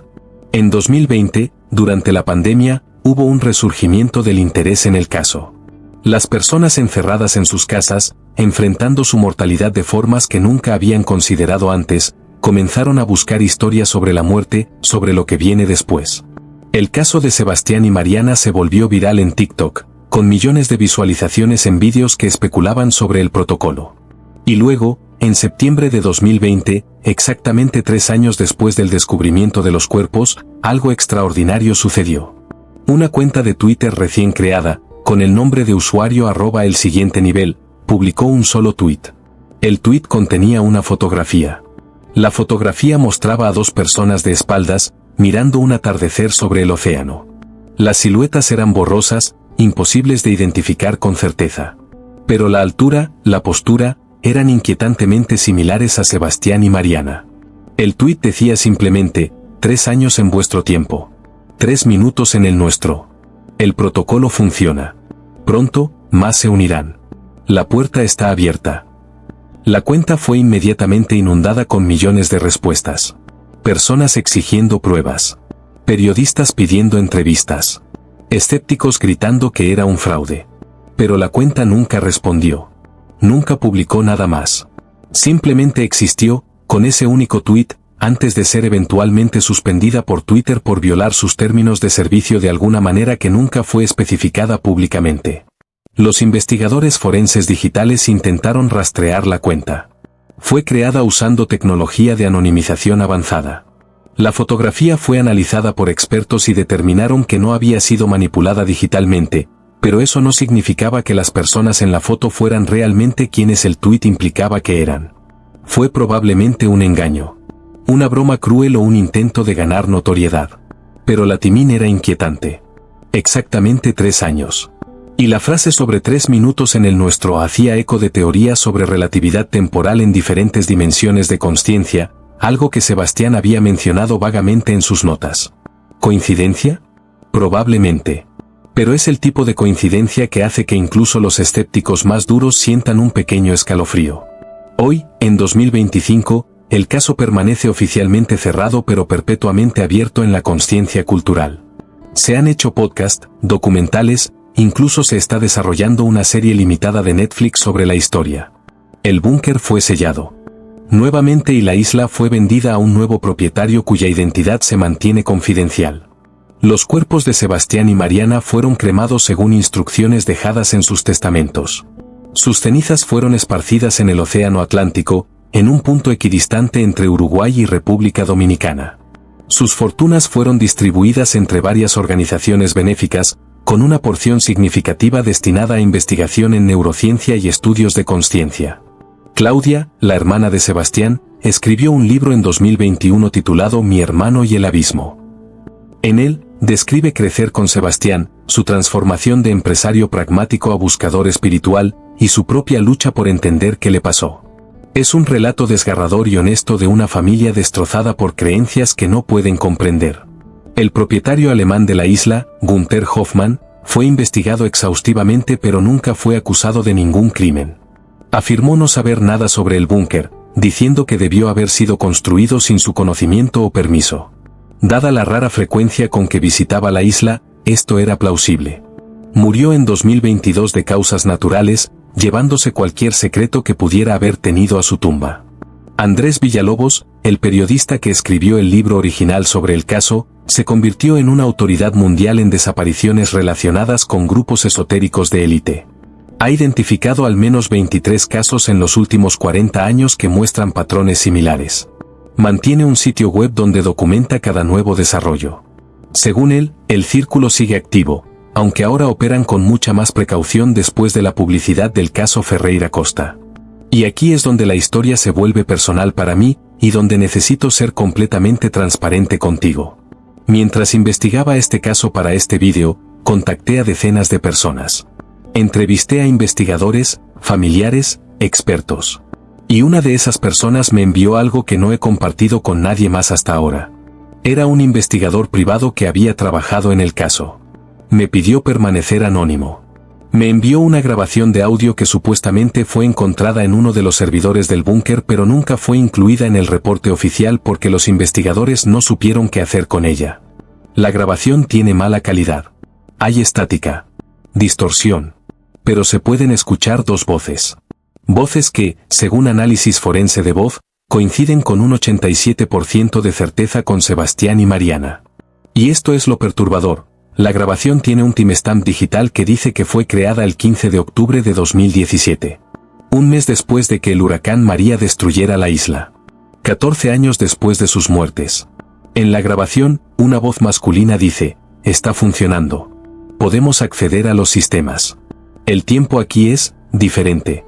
[SPEAKER 1] En 2020, durante la pandemia, hubo un resurgimiento del interés en el caso. Las personas encerradas en sus casas, enfrentando su mortalidad de formas que nunca habían considerado antes, comenzaron a buscar historias sobre la muerte, sobre lo que viene después. El caso de Sebastián y Mariana se volvió viral en TikTok, con millones de visualizaciones en vídeos que especulaban sobre el protocolo. Y luego, en septiembre de 2020, exactamente 3 años después del descubrimiento de los cuerpos, algo extraordinario sucedió. Una cuenta de Twitter recién creada, con el nombre de usuario @el siguiente nivel, publicó un solo tweet. El tweet contenía una fotografía. La fotografía mostraba a 2 personas de espaldas, mirando un atardecer sobre el océano. Las siluetas eran borrosas, imposibles de identificar con certeza. Pero la altura, la postura, eran inquietantemente similares a Sebastián y Mariana. El tuit decía simplemente: 3 años en vuestro tiempo. 3 minutos en el nuestro. El protocolo funciona. Pronto, más se unirán. La puerta está abierta. La cuenta fue inmediatamente inundada con millones de respuestas. Personas exigiendo pruebas. Periodistas pidiendo entrevistas. Escépticos gritando que era un fraude. Pero la cuenta nunca respondió. Nunca publicó nada más. Simplemente existió, con ese único tuit, antes de ser eventualmente suspendida por Twitter por violar sus términos de servicio de alguna manera que nunca fue especificada públicamente. Los investigadores forenses digitales intentaron rastrear la cuenta. Fue creada usando tecnología de anonimización avanzada. La fotografía fue analizada por expertos y determinaron que no había sido manipulada digitalmente, pero eso no significaba que las personas en la foto fueran realmente quienes el tuit implicaba que eran. Fue probablemente un engaño, una broma cruel o un intento de ganar notoriedad. Pero la timín era inquietante. Exactamente 3 años. Y la frase sobre 3 minutos en el nuestro hacía eco de teorías sobre relatividad temporal en diferentes dimensiones de consciencia, algo que Sebastián había mencionado vagamente en sus notas. ¿Coincidencia? Probablemente. Pero es el tipo de coincidencia que hace que incluso los escépticos más duros sientan un pequeño escalofrío. Hoy, en 2025, el caso permanece oficialmente cerrado pero perpetuamente abierto en la consciencia cultural. Se han hecho podcasts, documentales, incluso se está desarrollando una serie limitada de Netflix sobre la historia. El búnker fue sellado nuevamente y la isla fue vendida a un nuevo propietario cuya identidad se mantiene confidencial. Los cuerpos de Sebastián y Mariana fueron cremados según instrucciones dejadas en sus testamentos. Sus cenizas fueron esparcidas en el Océano Atlántico, en un punto equidistante entre Uruguay y República Dominicana. Sus fortunas fueron distribuidas entre varias organizaciones benéficas, con una porción significativa destinada a investigación en neurociencia y estudios de consciencia. Claudia, la hermana de Sebastián, escribió un libro en 2021 titulado Mi hermano y el abismo. En él, describe crecer con Sebastián, su transformación de empresario pragmático a buscador espiritual, y su propia lucha por entender qué le pasó. Es un relato desgarrador y honesto de una familia destrozada por creencias que no pueden comprender. El propietario alemán de la isla, Günther Hoffmann, fue investigado exhaustivamente pero nunca fue acusado de ningún crimen. Afirmó no saber nada sobre el búnker, diciendo que debió haber sido construido sin su conocimiento o permiso. Dada la rara frecuencia con que visitaba la isla, esto era plausible. Murió en 2022 de causas naturales, llevándose cualquier secreto que pudiera haber tenido a su tumba. Andrés Villalobos, el periodista que escribió el libro original sobre el caso, se convirtió en una autoridad mundial en desapariciones relacionadas con grupos esotéricos de élite. Ha identificado al menos 23 casos en los últimos 40 años que muestran patrones similares. Mantiene un sitio web donde documenta cada nuevo desarrollo. Según él, el círculo sigue activo, aunque ahora operan con mucha más precaución después de la publicidad del caso Ferreira Costa. Y aquí es donde la historia se vuelve personal para mí, y donde necesito ser completamente transparente contigo. Mientras investigaba este caso para este vídeo, contacté a decenas de personas. Entrevisté a investigadores, familiares, expertos. Y una de esas personas me envió algo que no he compartido con nadie más hasta ahora. Era un investigador privado que había trabajado en el caso. Me pidió permanecer anónimo. Me envió una grabación de audio que supuestamente fue encontrada en uno de los servidores del búnker pero nunca fue incluida en el reporte oficial porque los investigadores no supieron qué hacer con ella. La grabación tiene mala calidad. Hay estática. Distorsión. Pero se pueden escuchar 2 voces. Voces que, según análisis forense de voz, coinciden con un 87% de certeza con Sebastián y Mariana. Y esto es lo perturbador. La grabación tiene un timestamp digital que dice que fue creada el 15 de octubre de 2017. Un mes después de que el huracán María destruyera la isla. 14 años después de sus muertes. En la grabación, una voz masculina dice, está funcionando. Podemos acceder a los sistemas. El tiempo aquí es diferente.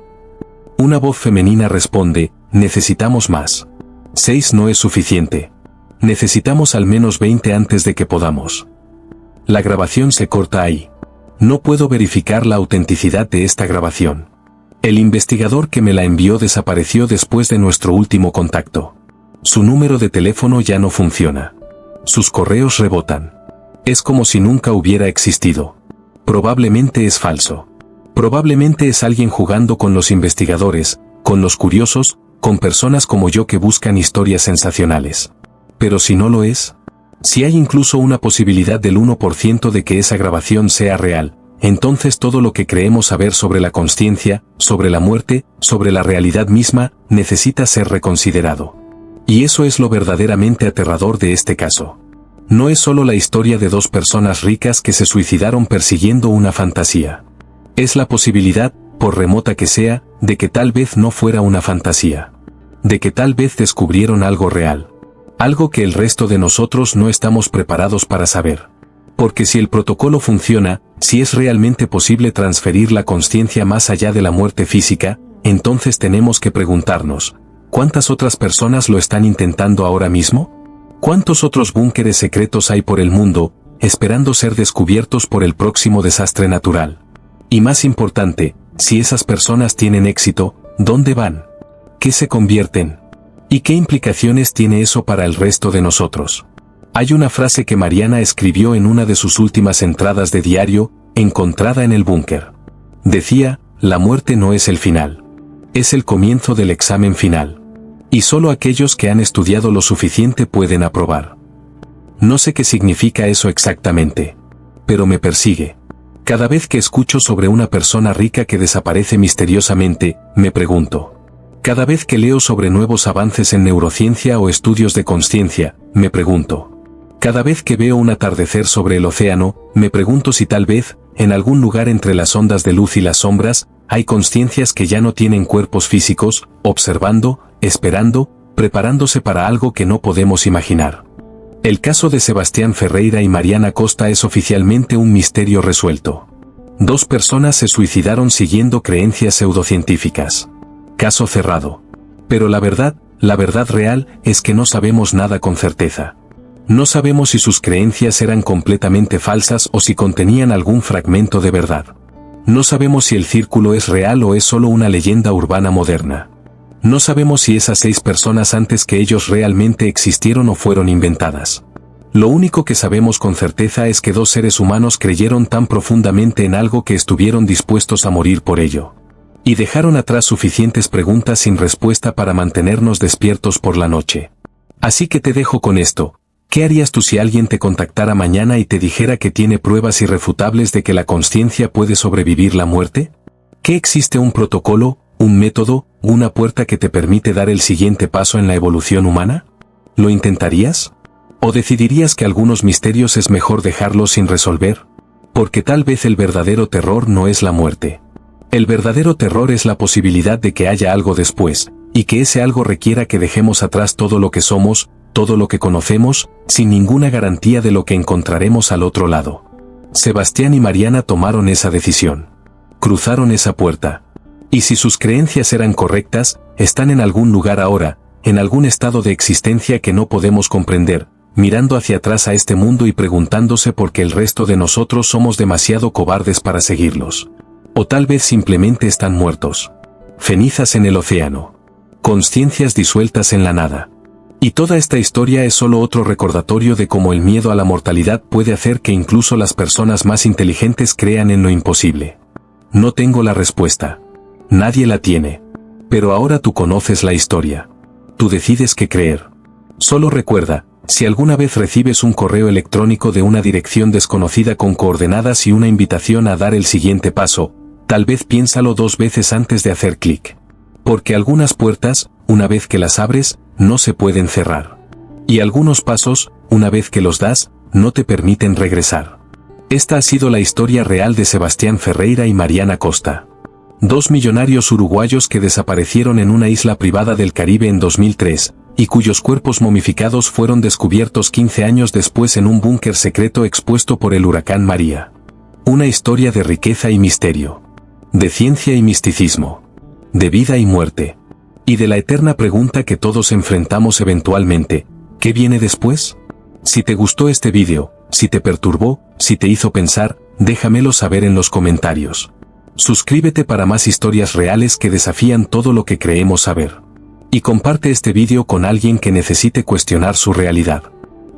[SPEAKER 1] Una voz femenina responde, necesitamos más. 6 no es suficiente. Necesitamos al menos 20 antes de que podamos. La grabación se corta ahí. No puedo verificar la autenticidad de esta grabación. El investigador que me la envió desapareció después de nuestro último contacto. Su número de teléfono ya no funciona. Sus correos rebotan. Es como si nunca hubiera existido. Probablemente es falso. Probablemente es alguien jugando con los investigadores, con los curiosos, con personas como yo que buscan historias sensacionales. Pero si no lo es, si hay incluso una posibilidad del 1% de que esa grabación sea real, entonces todo lo que creemos saber sobre la consciencia, sobre la muerte, sobre la realidad misma, necesita ser reconsiderado. Y eso es lo verdaderamente aterrador de este caso. No es solo la historia de 2 personas ricas que se suicidaron persiguiendo una fantasía. Es la posibilidad, por remota que sea, de que tal vez no fuera una fantasía. De que tal vez descubrieron algo real. Algo que el resto de nosotros no estamos preparados para saber. Porque si el protocolo funciona, si es realmente posible transferir la consciencia más allá de la muerte física, entonces tenemos que preguntarnos, ¿cuántas otras personas lo están intentando ahora mismo? ¿Cuántos otros búnkeres secretos hay por el mundo, esperando ser descubiertos por el próximo desastre natural? Y más importante, si esas personas tienen éxito, ¿dónde van? ¿Qué se convierten? ¿Y qué implicaciones tiene eso para el resto de nosotros? Hay una frase que Mariana escribió en una de sus últimas entradas de diario, encontrada en el búnker. Decía, la muerte no es el final. Es el comienzo del examen final. Y solo aquellos que han estudiado lo suficiente pueden aprobar. No sé qué significa eso exactamente. Pero me persigue. Cada vez que escucho sobre una persona rica que desaparece misteriosamente, me pregunto. Cada vez que leo sobre nuevos avances en neurociencia o estudios de consciencia, me pregunto. Cada vez que veo un atardecer sobre el océano, me pregunto si tal vez, en algún lugar entre las ondas de luz y las sombras, hay consciencias que ya no tienen cuerpos físicos, observando, esperando, preparándose para algo que no podemos imaginar. El caso de Sebastián Ferreira y Mariana Costa es oficialmente un misterio resuelto. 2 personas se suicidaron siguiendo creencias pseudocientíficas. Caso cerrado. Pero la verdad real es que no sabemos nada con certeza. No sabemos si sus creencias eran completamente falsas o si contenían algún fragmento de verdad. No sabemos si el círculo es real o es solo una leyenda urbana moderna. No sabemos si esas 6 personas antes que ellos realmente existieron o fueron inventadas. Lo único que sabemos con certeza es que 2 seres humanos creyeron tan profundamente en algo que estuvieron dispuestos a morir por ello. Y dejaron atrás suficientes preguntas sin respuesta para mantenernos despiertos por la noche. Así que te dejo con esto. ¿Qué harías tú si alguien te contactara mañana y te dijera que tiene pruebas irrefutables de que la consciencia puede sobrevivir la muerte? ¿Que existe un protocolo, un método, una puerta que te permite dar el siguiente paso en la evolución humana? ¿Lo intentarías? ¿O decidirías que algunos misterios es mejor dejarlos sin resolver? Porque tal vez el verdadero terror no es la muerte. El verdadero terror es la posibilidad de que haya algo después, y que ese algo requiera que dejemos atrás todo lo que somos, todo lo que conocemos, sin ninguna garantía de lo que encontraremos al otro lado. Sebastián y Mariana tomaron esa decisión. Cruzaron esa puerta. Y si sus creencias eran correctas, están en algún lugar ahora, en algún estado de existencia que no podemos comprender, mirando hacia atrás a este mundo y preguntándose por qué el resto de nosotros somos demasiado cobardes para seguirlos. O tal vez simplemente están muertos. Cenizas en el océano. Consciencias disueltas en la nada. Y toda esta historia es solo otro recordatorio de cómo el miedo a la mortalidad puede hacer que incluso las personas más inteligentes crean en lo imposible. No tengo la respuesta. Nadie la tiene. Pero ahora tú conoces la historia. Tú decides qué creer. Solo recuerda, si alguna vez recibes un correo electrónico de una dirección desconocida con coordenadas y una invitación a dar el siguiente paso, tal vez piénsalo 2 veces antes de hacer clic. Porque algunas puertas, una vez que las abres, no se pueden cerrar. Y algunos pasos, una vez que los das, no te permiten regresar. Esta ha sido la historia real de Sebastián Ferreira y Mariana Costa. 2 millonarios uruguayos que desaparecieron en una isla privada del Caribe en 2003, y cuyos cuerpos momificados fueron descubiertos 15 años después en un búnker secreto expuesto por el huracán María. Una historia de riqueza y misterio. De ciencia y misticismo. De vida y muerte. Y de la eterna pregunta que todos enfrentamos eventualmente, ¿qué viene después? Si te gustó este vídeo, si te perturbó, si te hizo pensar, déjamelo saber en los comentarios. Suscríbete para más historias reales que desafían todo lo que creemos saber. Y comparte este vídeo con alguien que necesite cuestionar su realidad.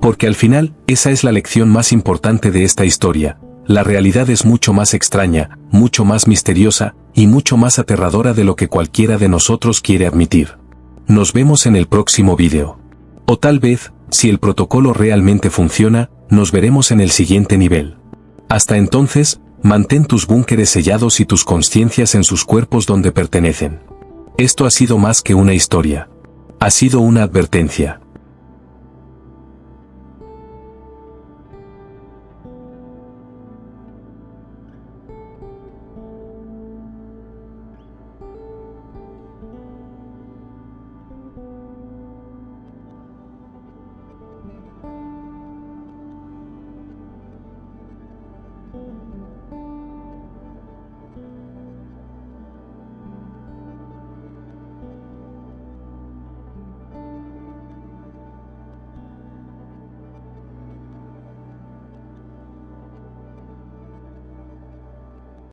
[SPEAKER 1] Porque al final, esa es la lección más importante de esta historia. La realidad es mucho más extraña, mucho más misteriosa, y mucho más aterradora de lo que cualquiera de nosotros quiere admitir. Nos vemos en el próximo vídeo. O tal vez, si el protocolo realmente funciona, nos veremos en el siguiente nivel. Hasta entonces, mantén tus búnkeres sellados y tus consciencias en sus cuerpos donde pertenecen. Esto ha sido más que una historia. Ha sido una advertencia.